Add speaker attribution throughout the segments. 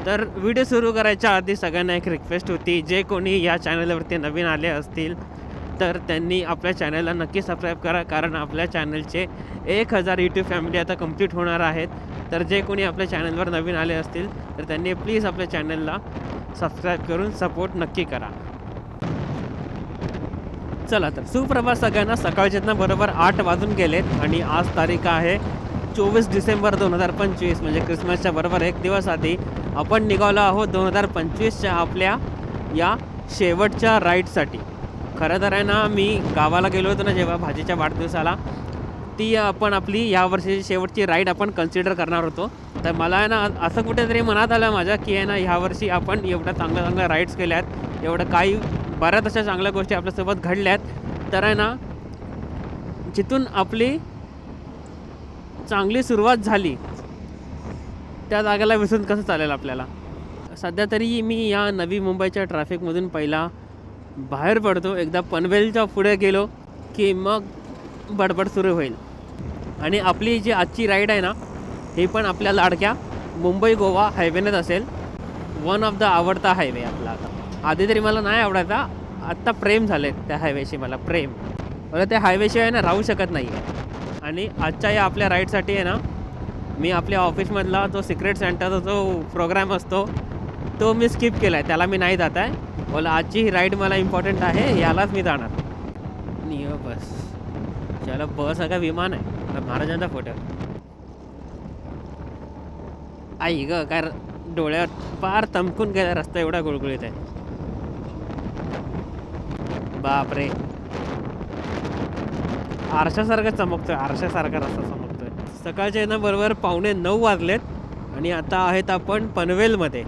Speaker 1: तर व्हिडिओ सुरू करायच्या आधी सगळ्यांना एक रिक्वेस्ट होती, जे कोणी या चॅनलवरती नवीन आले असतील तर त्यांनी आपल्या चॅनलला नक्की सबस्क्राईब करा, कारण आपल्या चॅनलचे 1000 यूट्यूब फॅमिली आता कंप्लीट होणार आहेत. तर जे कोणी आपल्या चॅनलवर नवीन आले असतील तर त्यांनी प्लीज आपल्या चॅनलला सबस्क्राईब करून सपोर्ट नक्की करा. चला तर सुप्रभात सगळ्यांना. सकाळच्यानं बरोबर 8 वाजून गेलेत आणि आज तारीख आहे 24 डिसेंबर 2025, म्हणजे क्रिसमसच्या बरोबर एक दिवस आधी आपण निघालो आहोत 2025च्या आपल्या या शेवटच्या राईडसाठी. खरं तर आहे ना, मी गावाला गेलो होतो ना जेव्हा भाजीच्या वाढदिवसाला, ती आपण आपली यावर्षीची शेवटची राईड आपण कन्सिडर करणार होतो. तर मला आहे ना असं कुठेतरी मनात आलं माझ्या की आहे ना, ह्यावर्षी आपण एवढ्या चांगल्या राईड्स केल्यात, एवढं काही बऱ्याच अशा चांगल्या गोष्टी आपल्यासोबत घडल्यात. तर आहे ना, जिथून आपली चांगली सुरुवात झाली त्या जागेला विसरून कसं चालेल आपल्याला. सध्या तरी मी या नवी मुंबईच्या ट्रॅफिकमधून पहिला बाहेर पडतो. एकदा पनवेलच्या पुढे गेलो की मग बडबड सुरू होईल. आणि आपली जी आजची राईड आहे ना, ही पण आपल्या लाडक्या मुंबई गोवा हायवेनेच असेल. वन ऑफ द आवडता हायवे आपला. आता आधी तरी मला नाही आवडायचा, आत्ता प्रेम झाले त्या हायवेशी. मला प्रेम, मला त्या हायवेशिवाय ना राहू शकत नाही आहे. आणि आजच्या या आपल्या राईडसाठी आहे ना, मी आपल्या ऑफिसमधला जो सिक्रेट सेंटरचा जो प्रोग्राम असतो तो मी स्किप केला आहे, त्याला मी नाही जात आहे. बोला आजची ही राईड मला इम्पॉर्टंट आहे, यालाच मी जाणार. नियो बस, चला बस का विमान आहे, महाराजांचा फोटो. आई ग, काय डोळ्यावर पार तमकून गेला, रस्ता एवढा गुळगुळीत आहे. बापरे, आरशासारखं चमकतोय, आरशासारखा रस्ता चमकतोय. सकाळचे ना बरोबर 9:15 वाजलेत आणि आता आहेत आपण पनवेलमध्ये.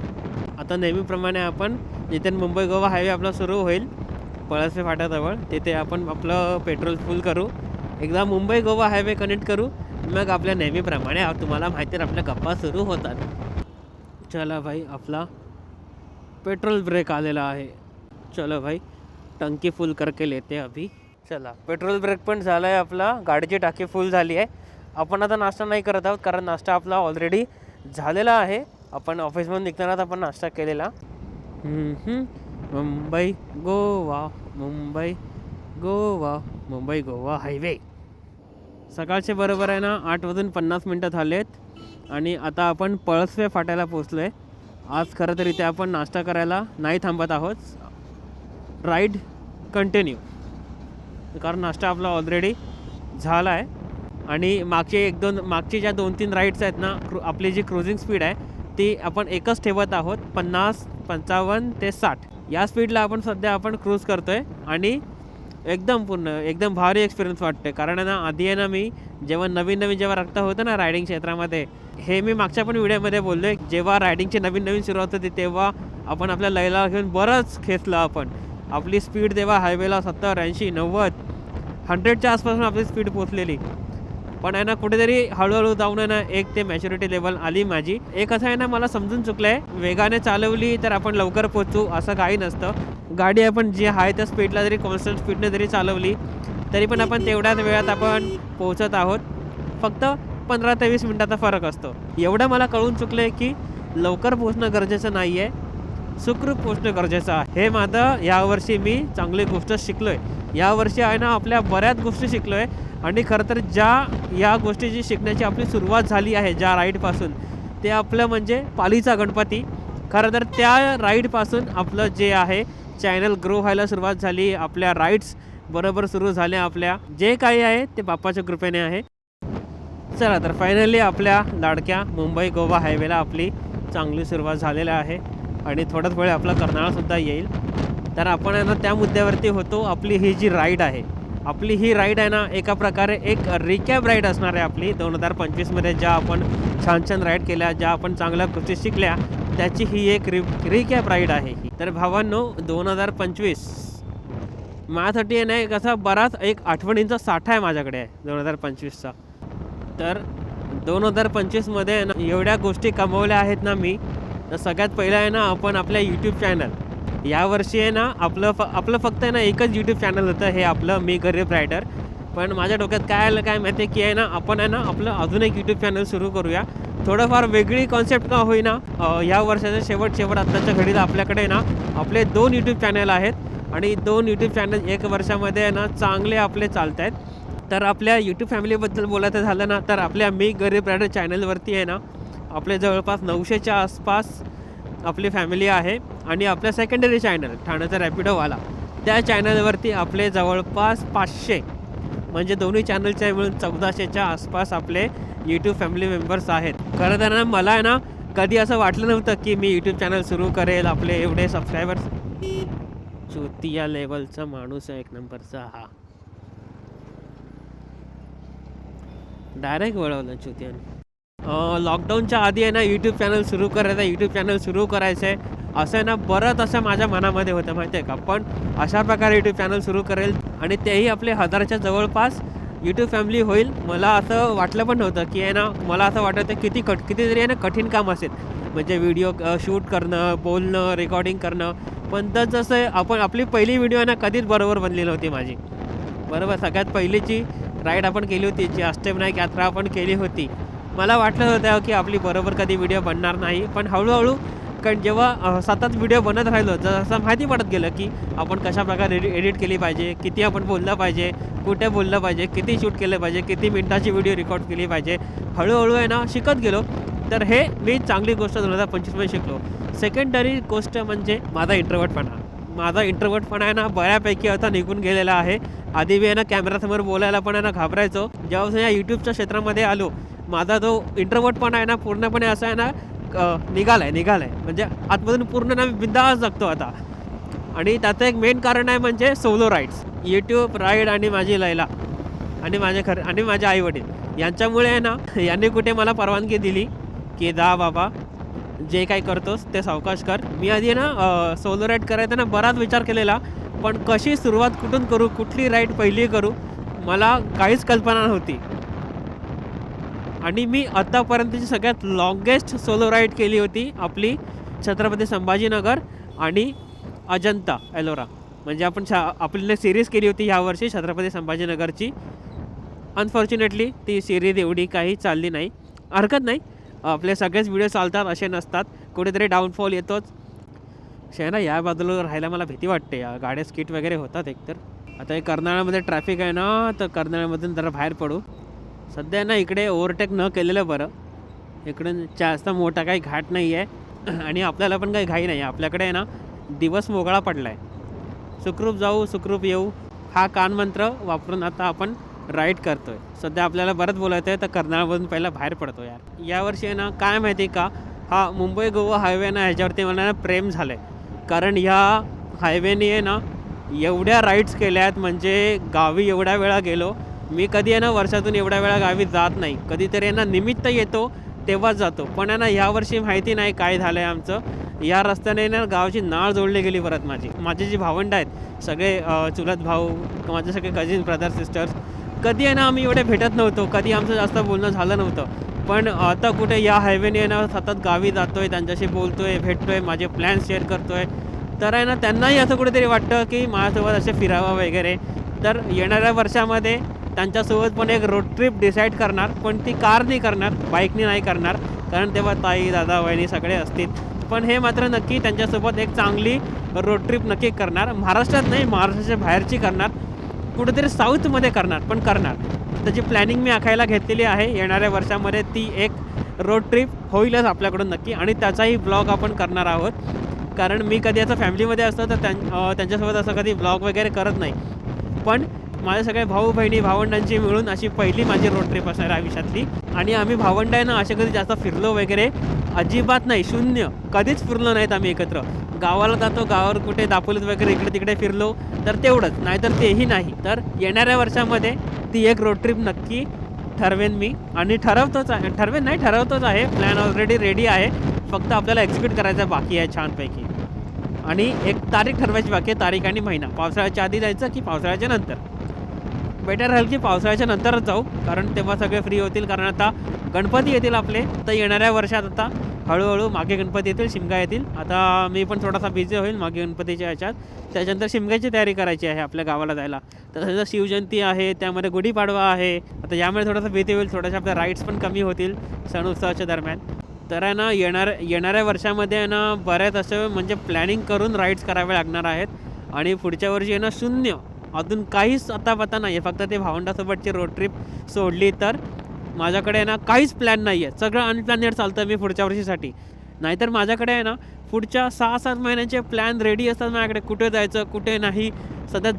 Speaker 1: आता नेहमीप्रमाणे आपण जिथे मुंबई गोवा हायवे आपला सुरू होईल पळसपे फाट्याजवळ, तिथे आपण आपलं पेट्रोल फुल करू, एकदा मुंबई गोवा हायवे कनेक्ट करू, मग आपल्या नेहमीप्रमाणे तुम्हाला माहिती आहे आपल्या गप्पा सुरू होतात. चला भाई, आपला पेट्रोल ब्रेक आलेला आहे. चलो भाई, टंकी फुल करके लेते अभी. चला, पेट्रोल ब्रेक पण झाला आहे आपला, गाडीची टाकी फुल झाली आहे. आपण आता नाश्ता नाही करत आहोत, कारण नाश्ता आपला ऑलरेडी झालेला आहे. आपण ऑफिसमधून निघतानाच आपण नाश्ता केलेला. मुंबई गोवा, मुंबई गोवा, मुंबई गोवा हायवे. सकाळचे बरोबर आहे ना 8:50 झालेत आणि आता आपण पळसपे फाट्याला पोचलो आहे. आज खरं तर इथे आपण नाश्ता करायला नाही थांबत आहोत, राईड कंटिन्यू, कारण नाश्ता आपला ऑलरेडी झाला आहे. आणि मागची ज्या 2-3 राईड्स आहेत ना, आपली जी क्रुझिंग स्पीड आहे ती आपण एकच ठेवत आहोत, 50, 55 ते 60 या स्पीडला आपण सध्या क्रूज करतो आहे. आणि एकदम भारी एक्सपिरियन्स वाटते. कारण आहे ना, आधी आहे ना, मी जेव्हा नवीन जेव्हा रक्त होतं ना रायडिंग क्षेत्रामध्ये, हे मी मागच्या पण व्हिडिओमध्ये बोललो आहे, जेव्हा रायडिंगची नवीन सुरुवात होती तेव्हा आपण आपल्या लयला घेऊन बरंच खेचलं आपण. आपली स्पीड तेव्हा हायवेला 70, 80, 90, 100च्या आसपासून आपली स्पीड पोचलेली. पण आहे ना, कुठेतरी हळूहळू जाऊन आहे ना, एक ते मॅच्युरिटी लेवल आली माझी. एक असं आहे ना, मला समजून चुकलं आहे, वेगाने चालवली तर आपण लवकर पोचू असं काही नसतं. गाडी आपण जी आहे त्या स्पीडला जरी कॉन्स्टंट स्पीडने जरी चालवली तरी पण आपण तेवढ्याच वेळात आपण पोहोचत आहोत. फक्त 15 ते 20 मिनटाचा फरक असतो. एवढं मला कळून चुकलं आहे की लवकर पोहोचणं गरजेचं नाही आहे, सुखरूप पोहोचणं गरजेचं आहे. हे माझं यावर्षी मी चांगली गोष्ट शिकलो आहे. यावर्षी आहे ना, आपल्या बऱ्याच गोष्टी शिकलो आहे. आणि खरं तर या गोष्टीची शिकण्याची आपली सुरुवात झाली आहे ज्या राईडपासून, ते आपलं म्हणजे पालीचा गणपती. खरं तर त्या राईडपासून आपलं जे आहे चॅनल ग्रो व्हायला सुरुवात झाली. आपल्या राईड्स बरोबर सुरू झाल्या. आपल्या जे काही आहे ते बाप्पाच्या कृपेने आहे. चला तर फायनली आपल्या लाडक्या मुंबई गोवा हायवेला आपली चांगली सुरुवात झालेली आहे. आणि थोड्याच वेळ आपला कर्नाळासुद्धा येईल. तर आपण आहे ना त्या मुद्द्यावरती होतो. आपली ही जी राईड आहे, आपली ही राईड आहे ना, एका प्रकारे एक रिकॅप राईड असणार आहे आपली 2025मध्ये. ज्या आपण छान राईड केल्या, ज्या आपण चांगल्या गोष्टी शिकल्या, त्याची ही एक रिकॅप राईड आहे ही. तर भावांनो, 2025 माझ्यासाठी आहे ना एक असा बराच एक आठवणींचा साठा आहे माझ्याकडे आहे 2025चा. तर 2025मध्ये आहे ना एवढ्या गोष्टी कमवल्या आहेत ना मी. तर सगळ्यात पहिलं आहे ना, आपण आपल्या यूट्यूब चॅनल, यावर्षी आहे ना आपलं फक्त आहे ना एकच यूट्यूब चॅनल होतं, हे आपलं मी गरीब रायडर. पण माझ्या डोक्यात काय आलं काय माहिती आहे की आहे ना, आपण आहे ना आपलं अजून एक यूट्यूब चॅनल सुरू करूया. थोडंफार वेगळी कॉन्सेप्ट का होईना ह्या वर्षाच्या शेवट आत्ताच्या घडीला आपल्याकडे ना आपले 2 यूट्यूब चॅनल आहेत आणि 2 यूट्यूब चॅनल 1 वर्षामध्ये ना चांगले आपले चालत आहेत. तर आपल्या यूट्यूब फॅमिलीबद्दल बोलायचं झालं ना तर आपल्या मी गरीब रायडर चॅनलवरती आहे ना आपले जवळपास 900च्या आसपास आपली फॅमिली आहे आणि आपल्या सेकंडरी चॅनल ठाण्याचा रॅपिडोवाला त्या चॅनलवरती आपले जवळपास 500 म्हणजे दोन्ही चॅनलच्या मिळून 1400च्या आसपास आपले यूट्यूब फॅमिली मेंबर्स आहेत. खरं तर ना मला आहे ना कधी असं वाटलं नव्हतं की मी यूट्यूब चॅनल सुरू करेल. आपले एवढे सबस्क्रायबर्स चुतिया लेवलचा माणूस आहे एक नंबरचा हा. डायरेक्ट वळवलं चुतियाने. लॉकडाऊनच्या आधी आहे ना यूट्यूब चॅनल सुरू करायचं आहे असं आहे ना बरंच असं माझ्या मनामध्ये होतं माहिती आहे का. पण अशा प्रकारे यूट्यूब चॅनल सुरू करेल आणि तेही आपले 1000च्या जवळपास यूट्यूब फॅमिली होईल. मला असं वाटलं पण नव्हतं की आहे ना मला असं वाटतं कितीतरी आहे ना कठीण काम असेल म्हणजे व्हिडिओ शूट करणं, बोलणं, रेकॉर्डिंग करणं. पण तर जसं आपली पहिली व्हिडिओ आहे ना कधीच बरोबर बनली नव्हती माझी. बरोबर सगळ्यात पहिलीची राईड आपण केली होती जी अष्टविनायक यात्रा आपण केली होती. मला वाटलं होतं की आपली बरोबर कधी व्हिडिओ बनणार नाही. पण हळूहळू कारण जेव्हा सतत व्हिडिओ बनत राहिलो जसं माहिती पडत गेलं की आपण कशाप्रकारे एडिट केली पाहिजे, किती आपण बोललं पाहिजे, कुठे बोललं पाहिजे, किती शूट केलं पाहिजे, किती मिनटाची व्हिडिओ रेकॉर्ड केली पाहिजे. हळूहळू आहे ना शिकत गेलो. तर हे मी चांगली गोष्ट 2025मध्ये शिकलो. सेकंडरी गोष्ट म्हणजे माझा इंट्रोवर्टपणा आहे ना बऱ्यापैकी आता निघून गेलेला आहे. आधी मी आहे ना कॅमेरासमोर बोलायला पण आहे ना घाबरायचो. जेव्हा या यूट्यूबच्या क्षेत्रामध्ये आलो माझा जो इंट्रोवर्टपणा आहे ना पूर्णपणे असा आहे ना निघालाय म्हणजे आतमधून पूर्ण ना बिंदास जगतो आता. आणि त्याचं एक मेन कारण आहे म्हणजे सोलो राईड्स. यूट्यूब राईड आणि माझी लैला आणि माझे आईवडील यांच्यामुळे आहे ना यांनी कुठे मला परवानगी दिली की जा बाबा जे काही करतोस ते सावकाश कर. मी आधी ना सोलो राईड करायचा ना बराच विचार केलेला पण कशी सुरुवात कुठून करू, कुठली राईड पहिली करू मला काहीच कल्पना नव्हती. आणि मी आत्तापर्यंतची सगळ्यात लॉंगेस्ट सोलो राईड केली होती आपली छत्रपती संभाजीनगर आणि अजंता एलोरा. म्हणजे आपण आपल्याला सिरीज केली होती ह्या वर्षी छत्रपती संभाजीनगरची. अनफॉर्च्युनेटली ती सिरीज एवढी काही चालली नाही. हरकत नाही, आपले सगळेच व्हिडिओ चालतात असे नसतात, कुठेतरी डाऊनफॉल येतोच. ना या बाजूला राहायला मला भीती वाटते. गाड्या स्किट वगैरे होतात एकतर. आता हे कर्नाळ्यामध्ये ट्रॅफिक आहे ना तर कर्नाळ्यामधून जरा बाहेर पडू. सध्या ना इकडे ओव्हरटेक न केलेलं बरं. इकडून जास्त मोठा काही घाट नाही आहे आणि आपल्याला पण काही घाई नाही. आपल्याकडे आहे ना दिवस मोकळा पडला आहे. सुखरूप जाऊ सुखरूप येऊ हा कानमंत्र वापरून आता आपण राईड करतो आहे. सध्या आपल्याला बरंच बोलायचं आहे तर कर्नाळमधून पहिला बाहेर पडतो यार. यावर्षी आहे ना काय माहिती का हा मुंबई गोवा हायवे ना ह्याच्यावरती मला ना प्रेम झालं आहे. कारण ह्या हायवेने आहे ना एवढ्या राईड्स केल्या आहेत म्हणजे गावी एवढ्या वेळा गेलो मी. कधी आहे ना वर्षातून एवढ्या वेळा गावी जात नाही. कधीतरी आहे ना निमित्त येतो तेव्हाच जातो. पण आहे ना ह्यावर्षी माहिती नाही काय झालं आहे आमचं. या रस्त्याने ना गावाची नाळ जोडली गेली परत. माझी जी भावंड आहेत सगळे चुलत भाऊ, माझे सगळे कझिन ब्रदर सिस्टर्स, कधी आहे ना आम्ही एवढे भेटत नव्हतो, कधी आमचं जास्त बोलणं झालं नव्हतं. पण आता कुठे या हायवेने ना सतत गावी जातो आहे, त्यांच्याशी बोलतो आहे, भेटतो आहे, माझे प्लॅन्स शेअर करतो आहे. तर आहे ना त्यांनाही असं कुठेतरी वाटतं की माझ्यासोबत असे फिरावं वगैरे. तर येणाऱ्या वर्षामध्ये त्यांच्यासोबत पण एक रोड ट्रिप डिसाईड करणार. पण ती कारनी करणार, बाईकनी नाही करणार. कारण तेव्हा ताई दादा वहिनी सगळे असतील. पण हे मात्र नक्की त्यांच्यासोबत एक चांगली रोड ट्रिप नक्की करणार. महाराष्ट्रात नाही, महाराष्ट्राच्या बाहेरची करणार, कुठेतरी साऊथमध्ये करणार, पण करणार. त्याची प्लॅनिंग मी आखायला घेतलेली आहे. येणाऱ्या वर्षामध्ये ती एक रोड ट्रिप होईलच आपल्याकडून नक्की. आणि त्याचाही ब्लॉग आपण करणार आहोत. कारण मी कधी असं फॅमिलीमध्ये असतो तर त्यांच्यासोबत असं कधी ब्लॉग वगैरे करत नाही. पण माझे सगळे भाऊ बहिणी भावंडांची मिळून अशी पहिली माझी रोड ट्रिप असणार आयुष्यातली. आणि आम्ही भावंड आहे ना असे कधी जास्त फिरलो वगैरे अजिबात नाही, शून्य. कधीच फिरलो नाहीत आम्ही एकत्र. गावाला जातो, गावावर कुठे दापोलीत वगैरे इकडे तिकडे फिरलो तर तेवढंच, नाहीतर तेही नाही. तर येणाऱ्या वर्षामध्ये ती एक रोड ट्रिप नक्की ठरवेन मी. आणि ठरवतोच आहे. प्लॅन ऑलरेडी रेडी आहे. फक्त आपल्याला एक्झिक्यूट करायचं बाकी आहे छानपैकी. आणि एक तारीख ठरवायची बाकी आहे, तारीख आणि महिना. पावसाळ्याच्या आधी जायचं की पावसाळ्याच्या नंतर. बेटर राहील की पावसाळ्याच्या नंतरच जाऊ, कारण तेव्हा सगळे फ्री होतील. कारण आता गणपती येतील आपले तर येणाऱ्या वर्षात. आता हळूहळू मागे गणपती येतील, शिमगा येतील. आता मी पण थोडासा बिझी होईल मागे गणपतीच्या ह्याच्यात. त्याच्यानंतर शिमग्याची तयारी करायची आहे आपल्या गावाला जायला. तसं शिवजयंती आहे, त्यामध्ये गुढीपाडवा आहे. आता यामुळे थोडंसं भीती होईल, थोड्याशा आपल्या राईड्स पण कमी होतील सण उत्सवाच्या दरम्यान. तर आहे ना येणाऱ्या वर्षामध्ये आहे ना बऱ्याच असं म्हणजे प्लॅनिंग करून राईड्स करावे लागणार आहेत. आणि पुढच्या वर्षी आहे ना शून्य, अजून काहीच आता पता नाही आहे. फक्त ते भावंडासोबतची रोड ट्रिप सोडली तर माझ्याकडे आहे ना काहीच प्लॅन नाही आहे. सगळं अनप्लॅनेड चालतं मी पुढच्या वर्षीसाठी. नाहीतर माझ्याकडे आहे ना पुढच्या 6-7 महिन्यांचे प्लॅन रेडी असतात माझ्याकडे, कुठे जायचं कुठे नाही. सध्या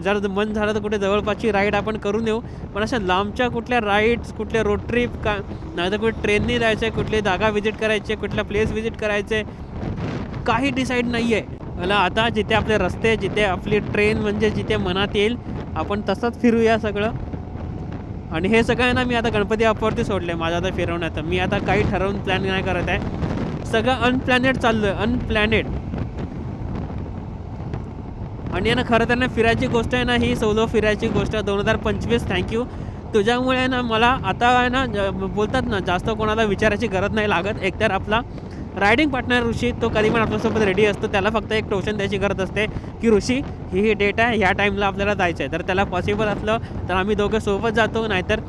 Speaker 1: जर मन झालं तर कुठे जवळपासची राईड आपण करून येऊ. पण अशा लांबच्या कुठल्या राईड्स, कुठल्या रोड ट्रिप का नाही तर कुठे ट्रेननी जायचं आहे, कुठली जागा व्हिजिट करायची आहे, कुठल्या प्लेस व्हिजिट करायचे, काही डिसाईड नाही आहे मला. आता जिथे आपले रस्ते, जिथे आपली ट्रेन म्हणजे जिथे मनात येईल आपण तसंच फिरूया सगळं. आणि हे सगळं ना मी आता गणपती बाप्पावरती सोडलं आहे माझं आता फिरवण्याचं. मी आता काही ठरवून प्लॅन नाही करत आहे, सगळं अनप्लॅनेड चाललं आहे, अनप्लॅनेड. आणि ना खरं तर ना फिरायची गोष्ट आहे ना, ही सोलो फिरायची गोष्ट 2025 थँक्यू. तुझ्यामुळे ना मला आता आहे ना बोलतात ना जास्त कोणाला विचारायची गरज नाही लागत. एकतर आपला रायडिंग पार्टनर ऋषी तो कधी पण आपल्यासोबत रेडी असतो. त्याला फक्त एक टोशन द्यायची गरज असते की ऋषी ही डेट आहे, ह्या टाईमला आपल्याला जायचं आहे. तर त्याला पॉसिबल असलं तर आम्ही दोघं सोबत जातो, नाहीतर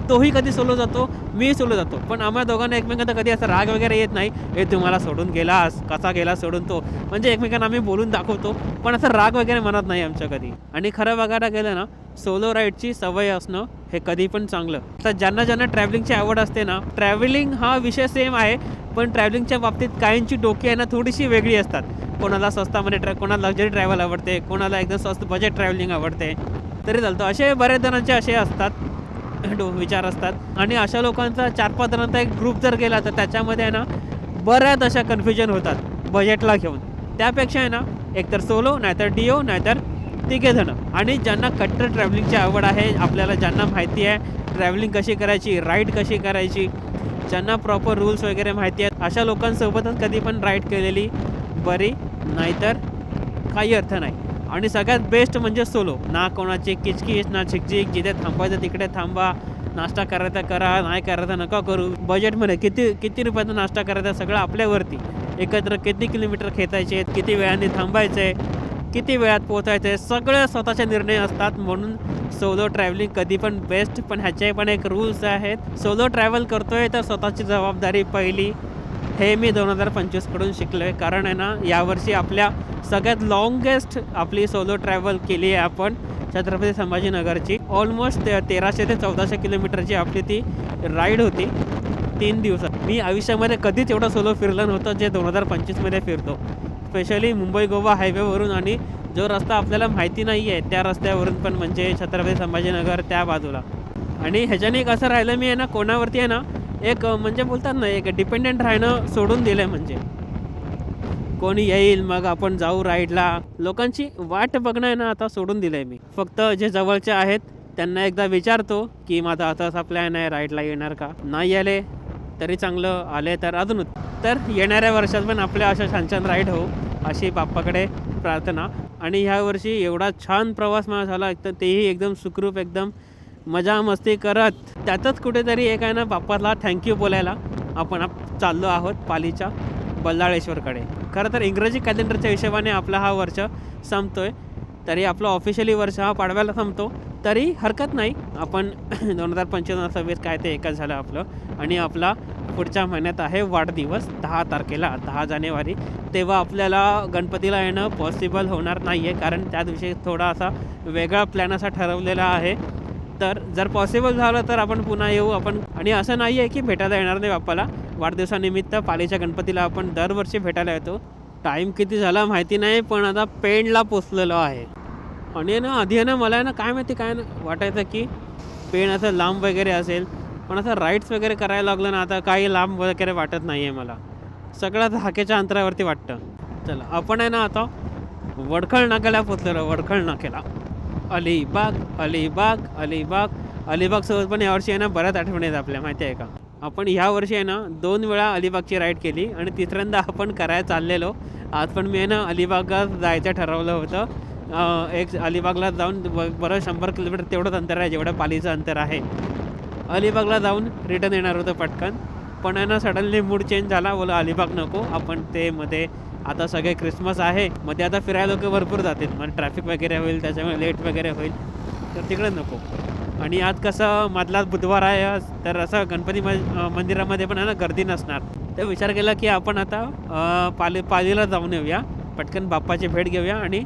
Speaker 1: तोही कधी सोलो जातो, मी सोलो जातो. पण आम्हा दोघांना एकमेकांना कधी असं राग वगैरे येत नाही, हे तुम्हाला सोडून गेलास, कसा गेला सोडून तो. म्हणजे एकमेकांना आम्ही बोलून दाखवतो, पण असं राग वगैरे म्हणत नाही आमच्या कधी. आणि खरं बघायला गेलं ना सोलो राईडची सवय असणं हे कधी पण चांगलं. तर ज्यांना ज्यांना ट्रॅव्हलिंगची आवड असते ना, ट्रॅव्हलिंग हा विषय सेम आहे, पण ट्रॅव्हलिंगच्या बाबतीत काहींची डोकी आहे ना थोडीशी वेगळी असतात. कोणाला स्वस्तामध्ये कोणाला लक्झरी ट्रॅव्हल आवडते, कोणाला एकदम स्वस्त बजेट ट्रॅव्हलिंग आवडते. तरी चालतं, असे बरेच जणांचे असे असतात विचार असतात. आणि अशा लोकांचा 4-5 जणांचा एक ग्रुप जर गेला तर त्याच्यामध्ये आहे ना बऱ्याच अशा कन्फ्युजन होतात बजेटला घेऊन. त्यापेक्षा आहे ना एकतर सोलो, नाहीतर डिओ, नाहीतर तिघे जणं. आणि ज्यांना कट्टर ट्रॅव्हलिंगची आवड आहे, आपल्याला ज्यांना माहिती आहे ट्रॅव्हलिंग कशी करायची, राईड कशी करायची, ज्यांना प्रॉपर रूल्स वगैरे माहिती आहेत, अशा लोकांसोबतच कधी पण राईड केलेली बरी, नाहीतर काही अर्थ नाही. आणि सगळ्यात बेस्ट म्हणजे सोलो. ना कोणाची किचकिच ना झिकझिक, जिथे थांबायचं तिकडे थांबा, नाश्ता करायचा करा, नाही करायचा नका करू. बजेटमध्ये किती रुपयाचा नाश्ता करायचा सगळं आपल्यावरती. एकत्र किती किलोमीटर खेचायचे, किती वेळाने थांबायचे, किती वेळात पोहोचायचं आहे, सगळे स्वतःचे निर्णय असतात. म्हणून सोलो ट्रॅव्हलिंग कधी पण बेस्ट. पण ह्याचे पण एक रूल्स आहेत. सोलो ट्रॅव्हल करतोय तर स्वतःची जबाबदारी पहिली, हे मी 2025 कडून शिकलो आहे. कारण आहे ना यावर्षी आपल्या सगळ्यात लॉंगेस्ट आपली सोलो ट्रॅव्हल केली आहे आपण छत्रपती संभाजीनगरची. ऑलमोस्ट 1300 ते 1400 किलोमीटरची आपली ती राईड होती 3 दिवसात. मी आयुष्यामध्ये कधीच एवढं सोलो फिरलं नव्हतं जे 2025मध्ये फिरतो. स्पेशली मुंबई गोवा हायवेवरून, आणि जो रस्ता आपल्याला माहिती नाही आहे त्या रस्त्यावरून पण, म्हणजे छत्रपती संभाजीनगर त्या बाजूला. आणि ह्याच्याने एक असं राहिलं मी आहे ना कोणावरती आहे ना एक म्हणजे बोलतात ना एक डिपेंडेंट राहणं सोडून दिलं आहे. म्हणजे कोणी येईल मग आपण जाऊ राईडला, लोकांची वाट बघणं आहे ना आता सोडून दिलं आहे मी. फक्त जे जवळचे आहेत त्यांना एकदा विचारतो की माझा असा असा प्लॅन आहे, राईडला येणार का. नाही आले तरी चांगलं, आले तर अजून. तर येणाऱ्या वर्षात पण आपल्या अशा छान छान राईड हो अशी बाप्पाकडे प्रार्थना. आणि ह्या वर्षी एवढा छान प्रवास माझा झाला, तर तेही एकदम सुखरूप, एकदम मजा मस्ती करत. त्यातच कुठेतरी एक आहे ना बाप्पाला थँक्यू बोलायला आपण चाललो आहोत पालीच्या बल्लाळेश्वरकडे. खरं तर इंग्रजी कॅलेंडरच्या हिशोबाने आपला हा वर्ष संपतोय, तरी आपला ऑफिशियली वर्ष हा पाडव्याला संपतो, तरी हरकत नाही. आपण 2025 काय ते एकच झालं आपलं. आणि आपला पुढच्या महिन्यात आहे वाढदिवस 10 तारखेला, 10 जानेवारी. तेव्हा आपल्याला गणपतीला येणं पॉसिबल होणार नाही आहे, कारण त्या दिवशी थोडा असा वेगळा प्लॅन असा ठरवलेला आहे. तर जर पॉसिबल झालं तर आपण पुन्हा येऊ आपण. आणि असं नाही आहे की भेटायला येणार नाही बाप्पाला. वाढदिवसानिमित्त पालीच्या गणपतीला आपण दरवर्षी भेटायला येतो. टाईम किती झाला माहिती नाही, पण आता पेणला पोचलेलो आहे. आणि ना आधी ना मला ना काय माहिती काय वाटायचं की पेण असं लांब वगैरे असेल, पण असं राईड्स वगैरे करायला लागलं ना आता काही लांब वगैरे वाटत नाही आहे मला. सगळं हाकेच्या अंतरावरती वाटतं. चला आपण आहे ना आता वडखळ नाक्याला पोचलेलो. वडखळ नाक्याला अलिबाग अलिबाग अलिबाग अलिबागसोबत पण यावर्षी आहे ना बऱ्याच आठवणी आहेत आपल्या, माहिती आहे का. आपण ह्या वर्षी आहे ना 2 वेळा अलिबागची राईड केली, आणि तिसऱ्यांदा आपण करायला चाललेलो. आज पण मी आहे ना अलिबागला जायचं ठरवलं होतं. एक अलिबागला जाऊन बरं 100 किलोमीटर तेवढंच अंतर आहे जेवढं पालीचं अंतर आहे. अलिबागला जाऊन रिटर्न येणार होतं पटकन, पण आहे ना सडनली मूड चेंज झाला. बोला अलिबाग नको, आपण ते मध्ये आता सगळे क्रिसमस आहे, मध्ये आता फिरायला लोक भरपूर जातील, मग ट्रॅफिक वगैरे होईल, त्याच्यामुळे लेट वगैरे होईल, तर तिकडे नको. आणि आज कसं मधला बुधवार आहे आज, तर असं गणपती मंदिरामध्ये पण आहे ना गर्दी नसणार. तर विचार केला की आपण आता पालीला जाऊन येऊया, पटकन बाप्पाची भेट घेऊया आणि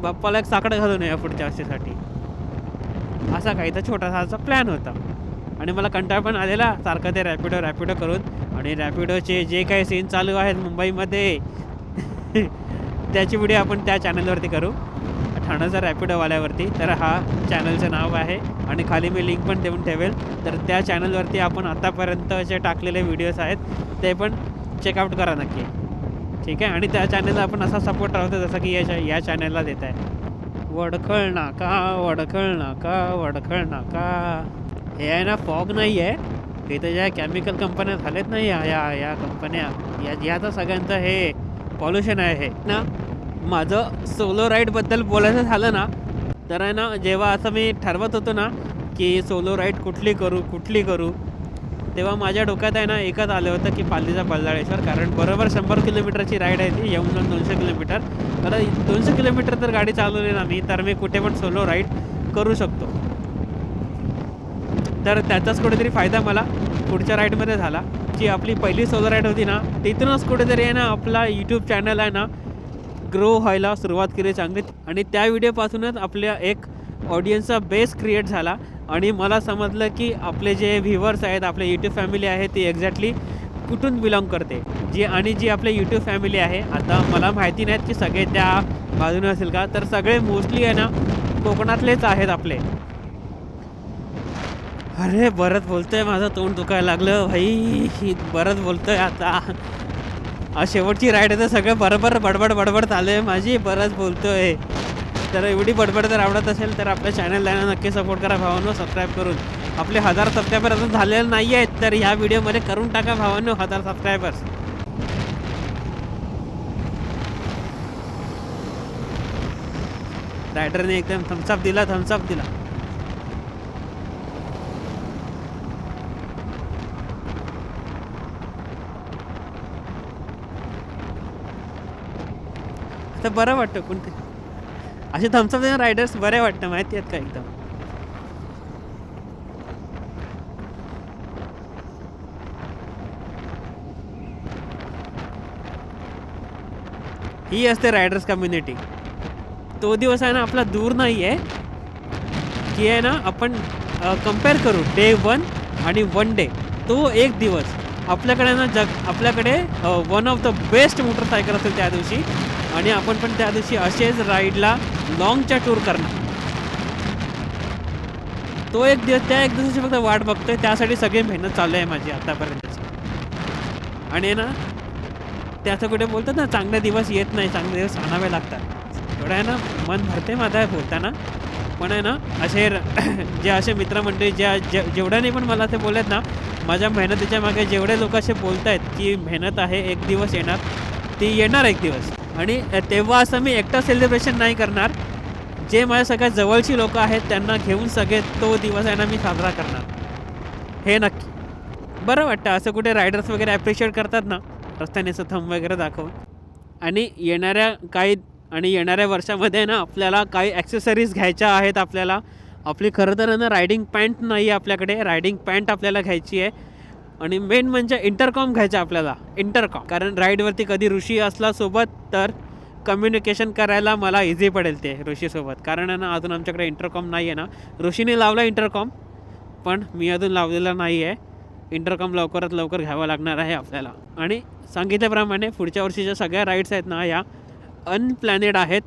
Speaker 1: बाप्पाला एक साकडं घालून येऊया पुढच्या वर्षीसाठी. असा काही तर छोटासा प्लॅन होता. आणि मला कंटाळ पण आलेला सारखं ते रॅपिडो करून, आणि रॅपिडोचे जे काही सीन चालू आहेत मुंबईमध्ये त्याची व्हिडिओ आपण त्या चॅनलवरती करू, ठाण्याचा रॅपिडोवाल्यावरती. तर हा चॅनलचं नाव आहे आणि खाली मी लिंक पण देऊन ठेवेल. तर त्या चॅनलवरती आपण आतापर्यंत जे टाकलेले व्हिडिओज आहेत ते पण चेकआउट करा नक्की, ठीक आहे. आणि त्या चॅनलला आपण असा सपोर्ट राहतो जसं की या चॅनलला देत आहे. वडखळ नाका, वडखळ नाका, वडखळ नाका. हे आहे ना फॉग नाही आहे, हे तर ज्या केमिकल कंपन्या झाल्यात नाही या कंपन्या, याचं सगळ्यांचं हे पॉल्युशन आहे हे ना. माझं सोलो राईडबद्दल बोलायचं झालं ना, तर आहे ना जेव्हा असं मी ठरवत होतो ना की सोलो राईड कुठली करू, तेव्हा माझ्या डोक्यात आहे ना एकच आलं होतं की पालीचा बल्लाळेश्वर. कारण बरोबर 100 किलोमीटरची राईड आहे ती, येऊन 200 किलोमीटर. तर 200 किलोमीटर तर गाडी चालवली ना मी, तर मी कुठे पण सोलो राईड करू शकतो. तर त्याचाच कुठेतरी फायदा मला पुढच्या राईडमध्ये झाला. जी आपली पहिली सोलो राईड होती ना, तिथूनच कुठेतरी आहे ना आपला यूट्यूब चॅनल आहे ना ग्रो व्हायला सुरुवात केली चांगली. आणि त्या व्हिडिओपासूनच आपल्या एक ऑडियन्सचा बेस क्रिएट झाला आणि मला समजलं की आपले जे व्ह्युअर्स आहेत, आपले यूट्यूब फॅमिली आहे, ती एक्झॅक्टली कुठून बिलॉंग करते. जी आपले यूट्यूब फॅमिली आहे, आता मला माहिती नाहीत की सगळे त्या बाजूने असेल का, तर सगळे मोस्टली आहे ना कोकणातलेच आहेत आपले. अरे बरंच बोलतोय, माझं तोंड दुखायला लागलं भाई, बरंच बोलतोय आता. शेवटची राईड आहे तर सगळं बरोबर बडबड चालू आहे माझी, बरंच बोलतोय. तर एवढी बडबड जर आवडत असेल तर आपल्या चॅनलला नक्की सपोर्ट करा भावांनो, सबस्क्राईब करून. आपले 1000 सबस्क्रायबर अजून झालेले नाही आहेत, तर ह्या व्हिडिओमध्ये करून टाका भावांनो 1000 सबस्क्रायबर्स. रायडरने एकदम थम्सअप दिला. तर बरं वाटतं कोणते असे थम्सअप देऊन रायडर्स बरे वाटतं, माहिती आहेत का एकदम. ही असते रायडर्स कम्युनिटी. तो दिवस आहे ना आपला दूर नाही आहे की आहे ना आपण कम्पेअर करू डे 1 आणि 1 डे. तो एक दिवस आपल्याकडे ना आपल्याकडे one of the best motorcycle असेल त्या दिवशी, आणि आपण पण त्या दिवशी असेच राईडला लॉंगच्या टूर करणार. तो एक दिवस, त्या एक दिवसाची फक्त वाट बघतोय, त्यासाठी सगळी मेहनत चालू आहे माझी आतापर्यंतची. आणि ना त्याचं कुठे बोलतात ना चांगले दिवस येत नाही, चांगले दिवस आणावे लागतात. थोडं आहे ना मन भरते माझा बोलताना, पण आहे ना असे जे असे मित्रमंडळी जेवढ्याने पण मला ते बोलत ना, माझ्या मेहनतीच्या मागे जेवढे लोक असे बोलत आहेत की मेहनत आहे, एक दिवस येणार, ती येणार एक दिवस. आणि तेव्हा असं मी एकटा सेलिब्रेशन नाही करणार, जे माझ्या सगळ्यात जवळची लोक आहेत त्यांना घेऊन सगळे तो दिवस आहे ना मी साजरा करणार. हे नक्की बरं वाटतं. असं कुठे रायडर्स वगैरे ॲप्रिशिएट करतात ना रस्त्याने असं थंब वगैरे दाखवून. आणि येणाऱ्या वर्षामध्ये ना आपल्याला काही ॲक्सेसरीज घ्यायच्या आहेत आपल्याला. आपली खरं तर ना रायडिंग पॅन्ट नाही आहे आपल्याकडे, रायडिंग पॅन्ट आपल्याला घ्यायची आहे. आणि मेन म्हणजे इंटरकॉम घ्यायचं आपल्याला, इंटरकॉम. कारण राईडवरती कधी ऋषी असला सोबत तर कम्युनिकेशन करायला मला इझी पडेल ते ऋषीसोबत. कारण ना अजून आमच्याकडे इंटरकॉम नाही आहे ना. ऋषीने लावला इंटरकॉम, पण मी अजून लावलेला नाही आहे. इंटरकॉम लवकरात लवकर घ्यावं लागणार आहे आपल्याला. आणि सांगितल्याप्रमाणे पुढच्या वर्षीच्या सगळ्या राईड्स आहेत ना या अनप्लॅनेड आहेत.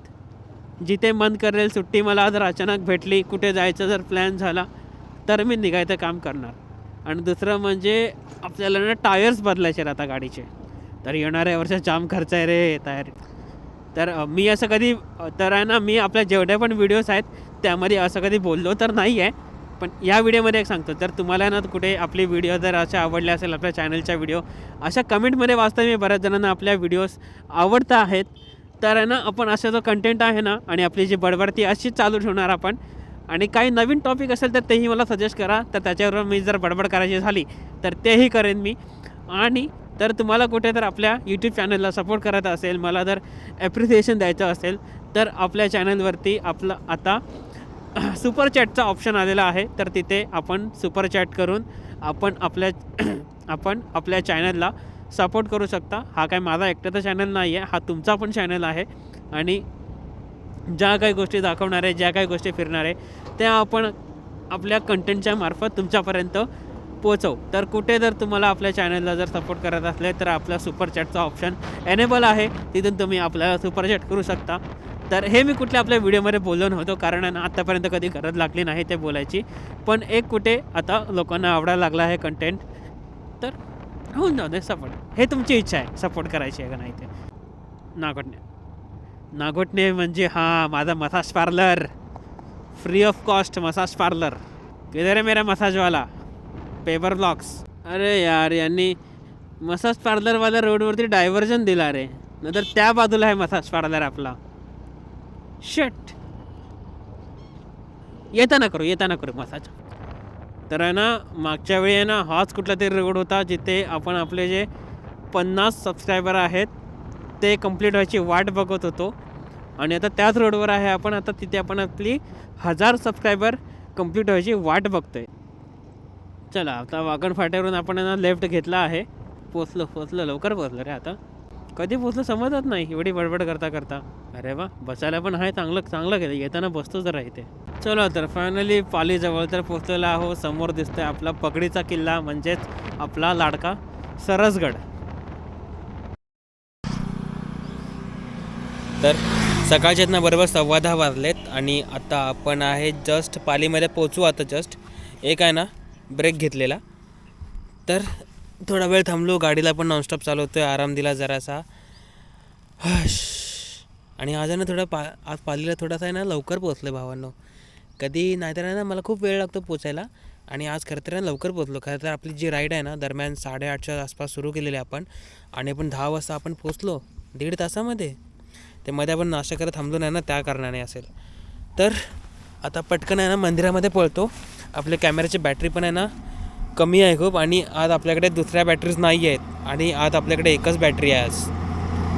Speaker 1: जिथे मन करेल सुट्टी मला जर अचानक भेटली, कुठे जायचं जर प्लॅन झाला तर मी निघायचं काम करणार. आणि दुसरं म्हणजे आपल्याला ना टायर्स बदलायचे आता गाडीचे. तर येणाऱ्या वर्षात जाम खर्च आहे रे तयारी. तर मी असं कधी, तर आहे ना मी आपल्या जेवढ्या पण व्हिडिओज आहेत त्यामध्ये असं कधी बोललो तर नाही आहे, पण या व्हिडिओमध्ये एक सांगतो. तर तुम्हाला ना कुठे आपली व्हिडिओ जर अशा आवडल्या असेल, आपल्या चॅनलच्या व्हिडिओ अशा कमेंटमध्ये वाचता मी बऱ्याच जणांना आपल्या व्हिडिओज आवडता आहेत. तर आहे ना आपण असा जो कंटेंट आहे ना आणि आपली जी बडबड ती अशीच चालू ठेवणार आपण. आणि काही नवीन टॉपिक असेल तर तेही मला सजेस्ट करा, तर त्याच्यावर मी जर बडबड करायची झाली तर तेही करेन मी. आणि तर तुम्हाला कुठे तर आपल्या यूट्यूब चॅनलला सपोर्ट करायचा असेल, मला जर ॲप्रिसिएशन द्यायचं असेल, तर आपल्या चॅनलवरती आपलं आता सुपर चॅटचा ऑप्शन आलेला आहे. तर तिथे आपण सुपर चॅट करून आपण आपल्या चॅनलला सपोर्ट करू शकता. हा काय माझा एकट्याचा चॅनल नाही आहे, हा तुमचा पण चॅनल आहे. आणि ज्या काही गोष्टी दाखवणार आहे, ज्या काही गोष्टी फिरणार आहे, त्या आपण आपल्या कंटेंटच्या मार्फत तुमच्यापर्यंत पोचवू. तर कुठे जर तुम्हाला आपल्या चॅनलला जर सपोर्ट करत असले तर आपला सुपर चॅटचा ऑप्शन एनेबल आहे, तिथून तुम्ही आपल्याला सुपर चॅट करू शकता. तर हे मी कुठल्या आपल्या व्हिडिओमध्ये बोललो नव्हतो, कारण आत्तापर्यंत कधी गरज लागली नाही ते बोलायची. पण एक कुठे आता लोकांना आवडायला लागला आहे कंटेंट, तर होऊन जाऊ दे सपोर्ट. हे तुमची इच्छा आहे सपोर्ट करायची आहे का नाही ते. नागोटणे म्हणजे हा माझा massage parlour, free of cost massage parlour. किधर है मेरा मसाजवाला पेपर ब्लॉक्स. अरे यार, यांनी मसाज पार्लरवाल्या रोडवरती डायव्हर्जन दिला रे, नंतर त्या बाजूला आहे मसाज पार्लर आपला. शट, येताना करू मसाज. तर आहे ना, मागच्या वेळी आहे ना, हाच कुठला तरी रोड होता जिथे आपण आपले जे 50 सबस्क्रायबर आहेत ते कंप्लीट व्हायची वाट बघत होतो. आणि आता त्याच रोडवर आहे आपण. आता तिथे आपण आपली 1000 सबस्क्रायबर कंप्लीट व्हायची वाट बघतोय. चला, आता वाकण फाट्यावरून आपण ना लेफ्ट घेतला आहे. पोचलो लवकर पोचलो रे. आता कधी पोचलो समजत नाही एवढी बडबड करता. अरे वा, बसायला पण आहे, चांगलं केलं. येताना बसतो जरा इथे. चलो, तर फायनली पालीजवळ तर पोचलेला आहो. समोर दिसतोय आपला पगडीचा किल्ला, म्हणजेच आपला लाडका सरसगड. तर सकाळच्यात ना बरोबर 10:15 वाजलेत आणि आता आपण आहे जस्ट पालीमध्ये पोचू. आता जस्ट एक आहे ना ब्रेक घेतलेला, तर थोडा वेळ थांबलो. गाडीला पण नॉनस्टॉप चालवतो आहे, आराम दिला जरासा. आणि आज आहे ना आज पालीला थोडासा आहे ना लवकर पोचलो भावांनो. कधी नाहीतर आहे ना मला खूप वेळ लागतो पोचायला, आणि आज खरं तर ना लवकर पोचलो. खरं तर आपली जी राईड आहे ना दरम्यान 8:30च्या आसपास सुरू केलेली आपण, आणि आपण 10 वाजता आपण पोचलो 1.5 तासामध्ये. ते मध्ये आपण नाश्ता करत थांबलो नाही ना, त्या कारणाने असेल. तर आता पटकन आहे ना मंदिरामध्ये पळतो. आपल्या कॅमेऱ्याची बॅटरी पण आहे ना कमी आहे खूप, आणि आज आपल्याकडे दुसऱ्या बॅटरीज नाही आहेत, आणि आज आपल्याकडे एकच बॅटरी आहे आज.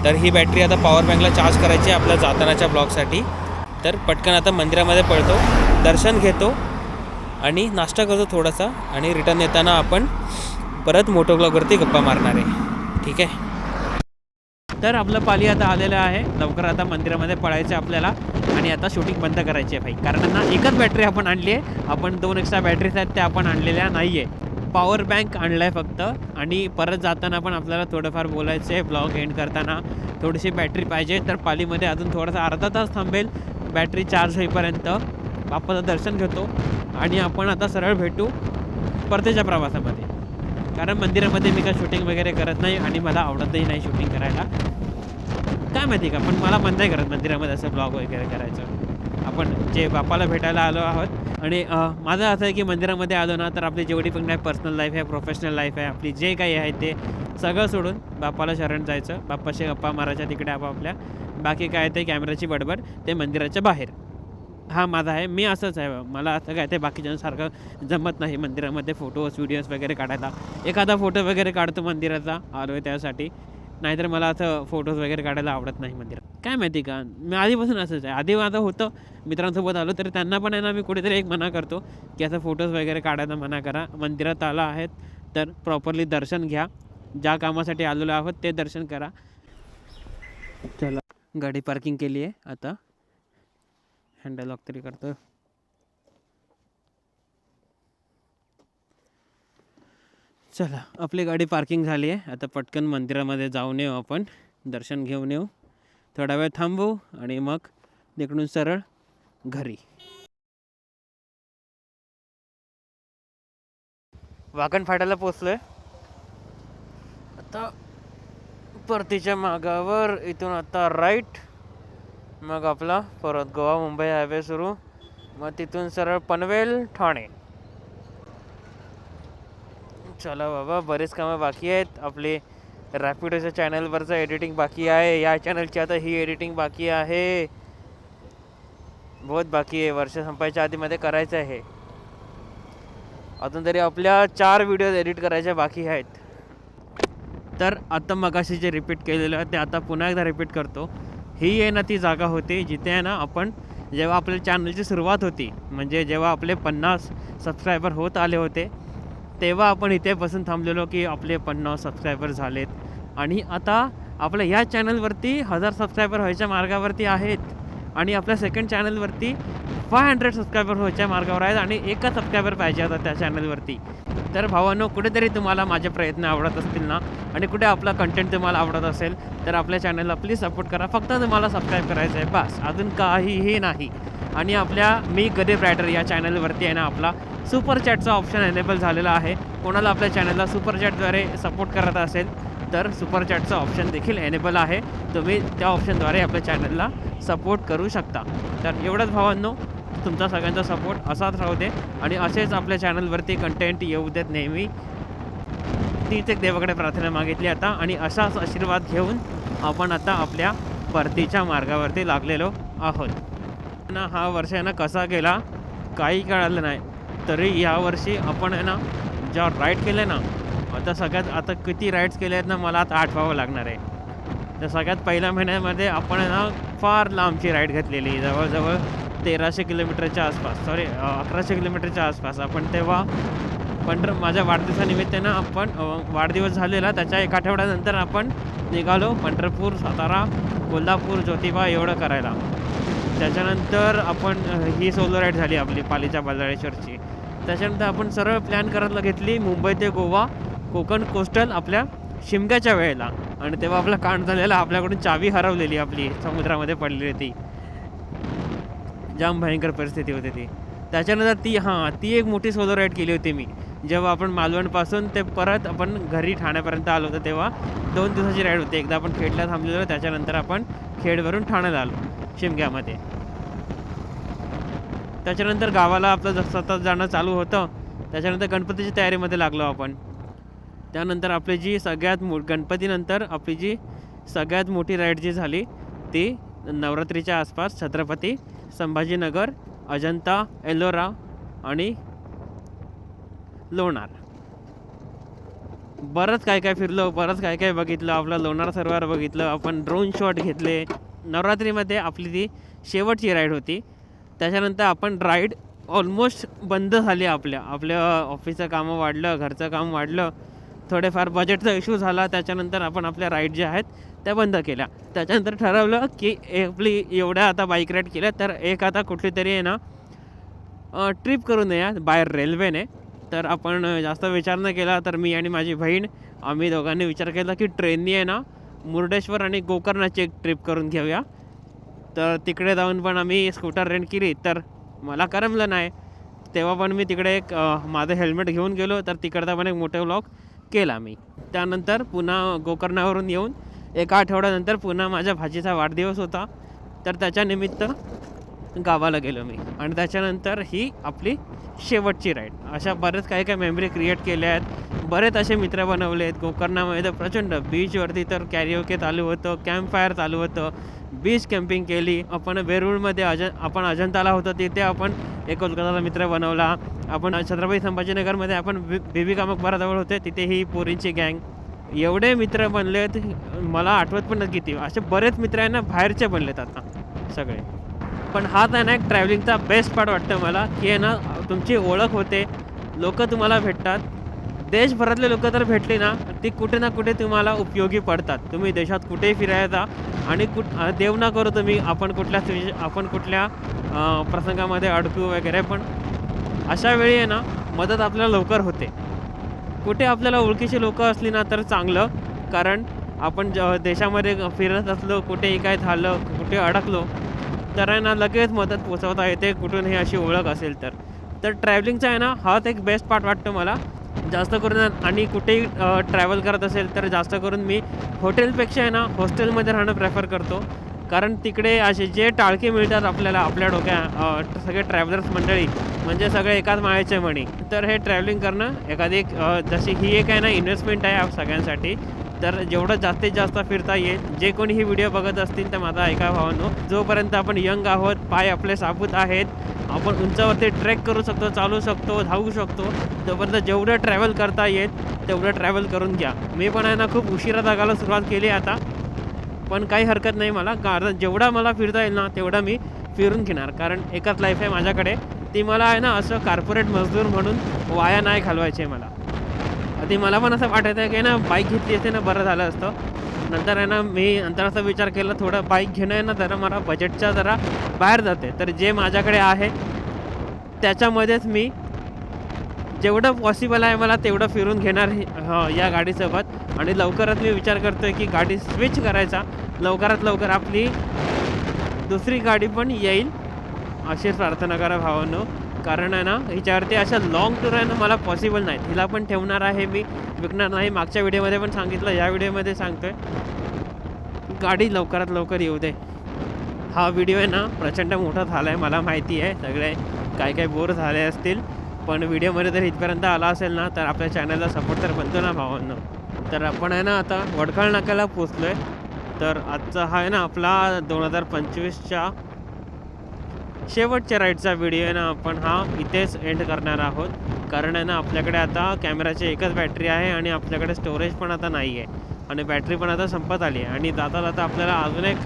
Speaker 1: तर ही बॅटरी आता पॉवर बँकला चार्ज करायची आहे आपल्या जातानाच्या ब्लॉगसाठी. तर पटकन आता मंदिरामध्ये पळतो, दर्शन घेतो आणि नाश्ता करतो थोडासा, आणि रिटर्न येताना आपण परत मोटो ब्लॉगवरती गप्पा मारणार आहे. ठीक आहे. तर आपलं पाली आता आलेलं आहे. लवकर आता मंदिरामध्ये पळायचं आपल्याला, आणि आता शूटिंग बंद करायची आहे भाई, कारण ना एकच बॅटरी आपण आणली आहे. आपण 2 एक्स्ट्रा बॅटरीज आहेत त्या आपण आणलेल्या नाही आहे. पॉवर बँक आणला आहे फक्त. आणि परत जाताना पण आपल्याला थोडंफार बोलायचं आहे. ब्लॉग एंड करताना थोडीशी बॅटरी पाहिजे. तर पालीमध्ये अजून थोडासा अर्धा तास थांबेल बॅटरी चार्ज होईपर्यंत. बाप्पाचं दर्शन घेतो आणि आपण आता सरळ भेटू परतीच्या प्रवासामध्ये. कारण मंदिरामध्ये मी काय शूटिंग वगैरे करत नाही, आणि मला आवडतही नाही शूटिंग करायला. काय माहिती का, पण मला मन नाही करत मंदिरामध्ये असं ब्लॉग वगैरे करायचं. आपण जे बाप्पाला भेटायला आलो आहोत, आणि माझं असं आहे की मंदिरामध्ये आलो ना तर आपली जेवढी पण काय पर्सनल लाईफ आहे, प्रोफेशनल लाईफ आहे, आपली जे काही आहे ते सगळं सोडून बाप्पाला शरण जायचं. बाप्पाशी गप्पा मारायच्या तिकडे आपापल्या. बाकी काय ते कॅमेऱ्याची बडबड ते मंदिराच्या बाहेर. हा माझा आहे, मी असंच आहे. मला असं काय ते बाकीच्यांसारखं जमत नाही मंदिरामध्ये व्हिडिओज वगैरे काढायला. एखादा फोटो वगैरे काढतो मंदिराचा, आलो आहे त्यासाठी. नाहीतर मला असं फोटोज वगैरे काढायला आवडत नाही मंदिरात. काय माहिती का, मी आधीपासून असंच आहे. आधी माझं होतं मित्रांसोबत आलो तर त्यांना पण आहे ना मी कुठेतरी एक मना करतो की असं फोटोज वगैरे काढायला मना करा. मंदिरात आला आहेत तर प्रॉपरली दर्शन घ्या. ज्या कामासाठी आलेलो आहोत ते दर्शन करा. चला, गाडी पार्किंग केली आहे. आता हँडल लॉक तरी करतो. चला, आपली गाडी पार्किंग झाली आहे. आता पटकन मंदिरामध्ये जाऊन येऊ, आपण दर्शन घेऊन येऊ, थोडा वेळ थांबू, आणि मग तिकडून सरळ घरी. वाकण फाट्याला पोचलोय. आता परतीच्या मागावर इथून आता राईट, मग आपला परत गोवा मुंबई हायवे सुरू, मग तिथून सरळ पनवेल ठाणे. चला बाबा, बरेच कामं बाकी आहेत. आपले रॅपिडोच्या चॅनलवरचं एडिटिंग बाकी आहे, या चॅनलची आता ही एडिटिंग बाकी आहे. बहुत बाकी आहे, वर्ष संपायच्या आधीमध्ये करायचं आहे. अजून तरी आपल्या 4 व्हिडिओज एडिट करायच्या बाकी आहेत. तर आता मगाशी जे रिपीट केलेलं आहे ते आता पुन्हा एकदा रिपीट करतो. ही आहे ना ती जागा होती जिथे आहे ना आपण जेव्हा आपल्या चॅनलची सुरुवात होती, म्हणजे जेव्हा आपले 50 सबस्क्रायबर होत आले होते, तेव्हा आपण इथे बसून थांबलेलो की आपले 50 सबस्क्रायबर झालेत. आणि आता आपल्या ह्या चॅनलवरती 1000 सबस्क्रायबर व्हायच्या मार्गावरती आहेत. आणि आपल्या सेकंड चॅनलवरती 500 सबस्क्रायबर व्हायच्या मार्गावर आहेत. आणि एकच सबस्क्रायबर पाहिजे आता त्या चॅनलवरती. तर भावांनो, कुठेतरी तुम्हाला माझे प्रयत्न आवडत असतील ना, आणि कुठे आपला कंटेंट तुम्हाला आवडत असेल तर आपल्या चॅनलला प्लीज सपोर्ट करा. फक्त तुम्हाला सबस्क्राईब करायचं आहे, बस, अजून काहीही नाही. आणि आपल्या मी गरीब रायडर या चॅनलवरती आहे ना आपला सुपर चॅटचा ऑप्शन अवेलेबल झालेला आहे. कोणाला आपल्या चॅनलला सुपर चॅटद्वारे सपोर्ट करत असेल तर सुपर चॅटचा ऑप्शन देखील एनेबल आहे. तुम्ही त्या ऑप्शनद्वारे आपल्या चॅनलला सपोर्ट करू शकता. तर एवढंच भावांनो, तुमचा सगळ्यांचा सपोर्ट असाच राहू दे आणि असेच आपल्या चॅनलवरती कंटेंट येऊ देत नेहमी. तीच एक देवाकडे प्रार्थना मागितली आता. आणि असाच आशीर्वाद घेऊन आपण आता आपल्या परतीच्या मार्गावरती लागलेलो आहोत ना. हा वर्ष आहे ना कसा गेला काही कळालं नाही. तरी यावर्षी आपण आहे ना ज्या राईड केले ना, आता किती राईड्स केले आहेत ना मला आता आठवावं लागणार आहे. तर सगळ्यात पहिल्या महिन्यामध्ये आपण आहे ना फार लांबची राईड घेतलेली, जवळजवळ 1300 किलोमीटरच्या आसपास, 1100 किलोमीटरच्या आसपास. आपण तेव्हा माझ्या वाढदिवसानिमित्तानं आपण वाढदिवस झालेला त्याच्या 1 आठवड्यानंतर आपण निघालो पंढरपूर, सातारा, कोल्हापूर, ज्योतिबा एवढं करायला. त्याच्यानंतर आपण ही सोलो राईड झाली आपली पालीच्या बल्लाळेश्वरची. त्याच्यानंतर आपण सरळ प्लॅन करायला घेतली मुंबई ते गोवा कोकण कोस्टल आपल्या शिमग्याच्या वेळेला. आणि तेव्हा आपला कांड झालेला, आपल्याकडून चावी हरवलेली आपली समुद्रामध्ये पडलेली. ती जाम भयंकर परिस्थिती होती ती. त्याच्यानंतर ती एक मोठी सोलो राईड केली होती मी, जेव्हा आपण मालवणपासून ते परत आपण घरी ठाण्यापर्यंत आलो होतो. तेव्हा 2 दिवसाची राईड होती. एकदा आपण खेडला थांबलेलो, त्याच्यानंतर आपण खेडवरून ठाण्याला आलो शिमग्यामध्ये. त्याच्यानंतर गावाला आपलं सतत जाणं चालू होतं. त्याच्यानंतर गणपतीच्या तयारीमध्ये लागलो आपण. त्यानंतर आपली जी गणपतीनंतर आपली जी सगळ्यात मोठी राईड जी झाली ती नवरात्रीच्या आसपास छत्रपती संभाजीनगर, अजंता, एलोरा आणि लोणार. बरंच काय काय फिरलो, बरंच काय काय बघितलं. आपलं लोणार सरोवर बघितलं, आपण ड्रोन शॉट घेतले. नवरात्रीमध्ये आपली ती शेवटची राईड होती. त्याच्यानंतर आपण राईड ऑलमोस्ट बंद झाली. आपल्या ऑफिसचं कामं वाढलं, घरचं काम वाढलं, थोडेफार बजेटचा इश्यू झाला. त्याच्यानंतर आपण आपल्या राईड ज्या आहेत त्या बंद केल्या. त्याच्यानंतर ठरवलं की आपली एवढ्या आता बाईक राईड केल्या तर एक आता कुठली तरी आहे ना ट्रिप करू नये बाय रेल्वेने. तर आपण जास्त विचार न केला, तर मी आणि माझी बहीण आम्ही दोघांनी विचार केला की ट्रेननी आहे ना मुर्डेश्वर आणि गोकर्णाची एक ट्रिप करून घेऊया. तर तिकडे जाऊन पण आम्ही स्कूटर रेंट केली, तर मला करमलं नाही. तेव्हा पण मी तिकडे एक माझं हेल्मेट घेऊन गेलो, तर तिकडचा पण एक मोठा व्लॉग केला मी. त्यानंतर पुन्हा गोकर्णावरून येऊन 1 आठवड्यानंतर पुन्हा माझ्या भाचीचा वाढदिवस होता, तर त्याच्यानिमित्त गावाला गेलो मी. आणि त्याच्यानंतर ही आपली शेवटची राईड. अशा बरेच काही मेमरी क्रिएट केल्या आहेत, बरेच असे मित्र बनवले आहेत. गोकर्णामध्ये तर प्रचंड बीचवरती तर कॅरिओके चालू होतं, कॅम्प फायर चालू होतं, बीच कॅम्पिंग केली. आपण वेरूळमध्ये आपण अजंताला होतो, तिथे आपण एक कोलकाताचा मित्र बनवला. आपण छत्रपती संभाजीनगरमध्ये आपण बीबी का मकबराजवळ होते, तिथे ही पोरींची गँग. एवढे मित्र बनलेत मला आठवत पण नाही किती. असे बरेच मित्र आहे ना बाहेरचे बनलेत आता सगळे. पण हाच आहे ना एक ट्रॅव्हलिंगचा बेस्ट पार्ट वाटतं मला, की आहे ना तुमची ओळख होते, लोक तुम्हाला भेटतात. देशभरातले लोक तर भेटली ना, ती कुठे ना कुठे तुम्हाला उपयोगी पडतात. तुम्ही देशात कुठेही फिरायला आणि देव ना करू तुम्ही आपण कुठल्या प्रसंगामध्ये अडकू वगैरे, पण अशा वेळी आहे ना मदत आपल्याला लवकर होते. कुठे आपल्याला ओळखीची लोकं असली ना तर चांगलं, कारण आपण देशामध्ये फिरत असलो, कुठेही काय झालं, कुठे अडकलो तर आहे ना लगेच मदत पोचवता येते, कुठूनही अशी ओळख असेल तर ट्रॅव्हलिंगचा आहे ना हाच एक बेस्ट पार्ट वाटतो मला जास्त करून. आणि कुठेही ट्रॅव्हल करत असेल तर जास्त करून मी हॉटेलपेक्षा आहे ना हॉस्टेलमध्ये राहणं प्रेफर करतो. कारण तिकडे असे जे टाळके मिळतात आपल्याला आपल्या सगळे ट्रॅव्हलर्स मंडळी म्हणजे सगळे एकाच माळ्याचे मणी. तर हे ट्रॅव्हलिंग करणं जशी ही एक आहे ना इन्व्हेस्टमेंट आहे सगळ्यांसाठी. तर जेवढं जास्तीत जास्त फिरता येईल, जे कोणी ही व्हिडिओ बघत असतील तर माझा ऐका भावांनो, जोपर्यंत आपण यंग आहोत, पाय आपले साबूत आहेत, आपण उंचावरती ट्रेक करू शकतो, चालू शकतो, धावू शकतो, तोपर्यंत जेवढं ट्रॅव्हल करता येईल तेवढं ट्रॅव्हल करून घ्या. मी पण आहे ना खूप उशिरा जागायला सुरुवात केली आता, पण काही हरकत नाही मला, कारण जेवढा मला फिरता येईल ना तेवढा मी फिरून घेणार. कारण एकच लाईफ आहे माझ्याकडे, ती मला आहे ना असं कॉर्पोरेट मजदूर म्हणून वाया नाही घालवायचे मला. आधी मला पण असं वाटायचं आहे की ना बाईक घेतली असते ना बरं झालं असतं. नंतर आहे ना मी नंतर असा विचार केला, थोडं बाईक घेणं आहे ना जरा मला बजेटच्या जरा बाहेर जाते. तर जे माझ्याकडे आहे त्याच्यामध्येच मी जेवढं पॉसिबल आहे मला तेवढं फिरून घेणार या गाडीसोबत. आणि लवकरच मी विचार करतो आहे की गाडी स्विच करायचा, लवकरात लवकर आपली दुसरी गाडी पण येईल अशीच प्रार्थना करा भावांनो. कारण आहे ना हिच्यावरती अशा लाँग टूर आहे ना मला पॉसिबल नाही. हिला पण ठेवणार आहे मी, विकणार नाही. मागच्या व्हिडिओमध्ये पण सांगितलं, या व्हिडिओमध्ये सांगतो आहे, गाडी लवकरात लवकर येऊ दे. हा व्हिडिओ आहे ना प्रचंड मोठा झाला आहे, मला माहिती आहे. सगळे काय काय बोर झाले असतील, पण व्हिडिओमध्ये जर इथपर्यंत आला असेल ना तर आपल्या चॅनलला सपोर्ट तर बनतो ना भावांनो. तर आपण आहे ना आता वडखळ नाक्याला पोचलो आहे. तर आजचा हा आहे ना आपला 2025च्या शेवटच्या राईडचा व्हिडिओ आहे ना आपण हा इथेच एंड करणार आहोत. कारण आहे ना आपल्याकडे आता कॅमेराची एकच बॅटरी आहे आणि आपल्याकडे स्टोरेज पण आता नाही आहे आणि बॅटरी पण आता संपत आली आहे. आणि जाता जाता आपल्याला अजून एक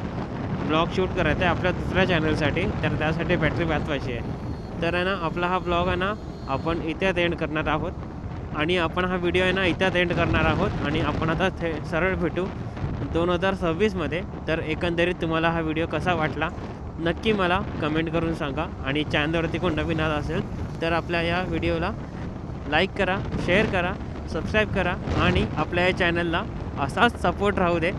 Speaker 1: ब्लॉग शूट करायचा आहे आपल्या दुसऱ्या चॅनलसाठी, तर त्यासाठी बॅटरी वाचवायची आहे. तर आहे ना आपला हा ब्लॉग आहे ना आपण इथेच एंड करणार आहोत आणि आपण हा व्हिडिओ आहे ना इथेच एंड करणार आहोत. आणि आपण आता सरळ भेटू 2026मध्ये. तर एकंदरीत तुम्हाला हा व्हिडिओ कसा वाटला नक्की मला कमेंट करून सांगा. आणि चॅनलवरती कोण नवीन आला असेल तर आपल्या या व्हिडिओला लाईक करा, शेअर करा, सबस्क्राईब करा आणि आपल्या या चॅनलला असाच सपोर्ट राहू दे.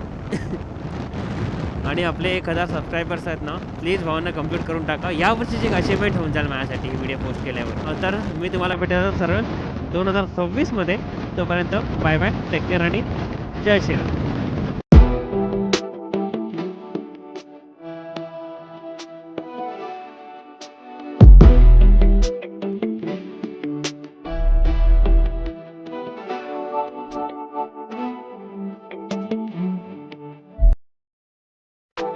Speaker 1: आणि आपले 1000 सबस्क्रायबर्स आहेत ना प्लीज भावांना कंप्लीट करून टाका. यावर्षीची एक अचिव्हमेंट होऊन जाईल माझ्यासाठी व्हिडिओ पोस्ट केल्यावर. तर मी तुम्हाला भेटायचं सरळ 2026मध्ये. तोपर्यंत बाय बाय, टेक केअर आणि जय श्रीराम.